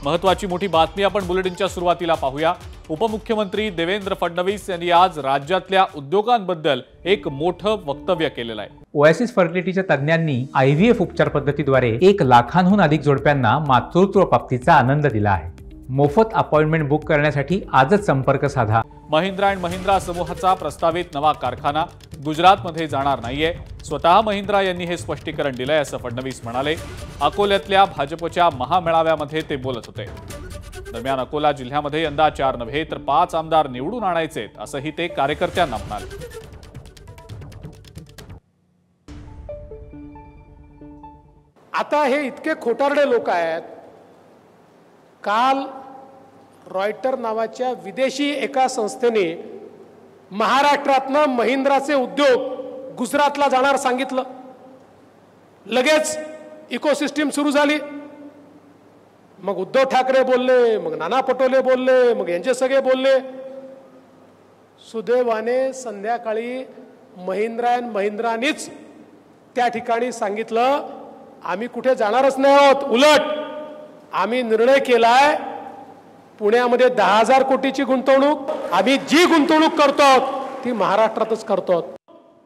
महत्त्वाची मोठी बातमी आपण बुलेटिनच्या सुरुवातीला पाहूया। उपमुख्यमंत्री देवेंद्र फडणवीस यांनी आज राज्यातल्या उद्योगांबद्दल एक मोठं वक्तव्य केलेलं आहे। ओएसिस फर्टिलिटीच्या तज्ञांनी आयव्हीएफ उपचार पद्धतीद्वारे 1 लाखांहून अधिक जोडप्यांना मातृत्व प्राप्तीचा आनंद दिला आहे। मोफत अपॉइंटमेंट बुक करण्यासाठी आजच संपर्क साधा। महिंद्रा अँड महिंद्रा समूहाचा प्रस्तावित नवा कारखाना गुजरातमध्ये जाणार नाहीये। स्वतः महिंद्रा यांनी हे स्पष्टीकरण दिलंय असं फडणवीस म्हणाले। अकोल्यातल्या भाजपच्या महामेळाव्यामध्ये ते बोलत होते। दरम्यान अकोला जिल्ह्यामध्ये यंदा 4 नव्हे तर 5 आमदार निवडून आणायचेत असंही ते कार्यकर्त्यांना म्हणाले। आता हे इतके खोटारडे लोक आहेत। काल रॉयटर नावाच्या विदेशी एका संस्थेने महाराष्ट्रातनं महिंद्राचे उद्योग गुजरातला जाणार सांगितलं। लगेच इकोसिस्टम सुरू झाली। मग उद्धव ठाकरे बोलले, मग नाना पटोले बोलले, मग यांचे सगळे बोलले। सुदैवाने संध्याकाळी महिंद्रा अँड महिंद्रानीच त्या ठिकाणी सांगितलं, आम्ही कुठे जाणारच नाही आहोत। उलट आम्ही निर्णय केलाय पुण्यामध्ये 10,000 कोटीची गुंतवणूक, आम्ही जी गुंतवणूक करतो ती महाराष्ट्रातच करतो।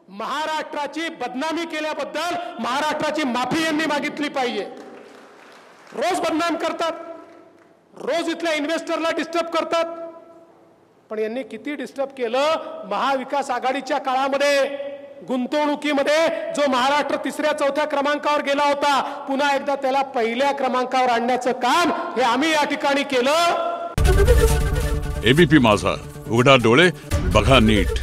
महाराष्ट्राची बदनामी केल्याबद्दल महाराष्ट्राची माफी यांनी मागितली पाहिजे। रोज बदनाम करतात, रोज इथल्या इन्व्हेस्टरला डिस्टर्ब करतात, पण यांनी किती डिस्टर्ब केलं। महाविकास आघाडीच्या काळामध्ये गुंतवणुकीमध्ये जो महाराष्ट्र 3ऱ्या-4थ्या क्रमांकावर गेला होता, पुन्हा एकदा त्याला पहिल्या क्रमांकावर आणण्याचं काम हे आम्ही या ठिकाणी केलं। एबीपी माझा, उघडा डोळे बघा नीट।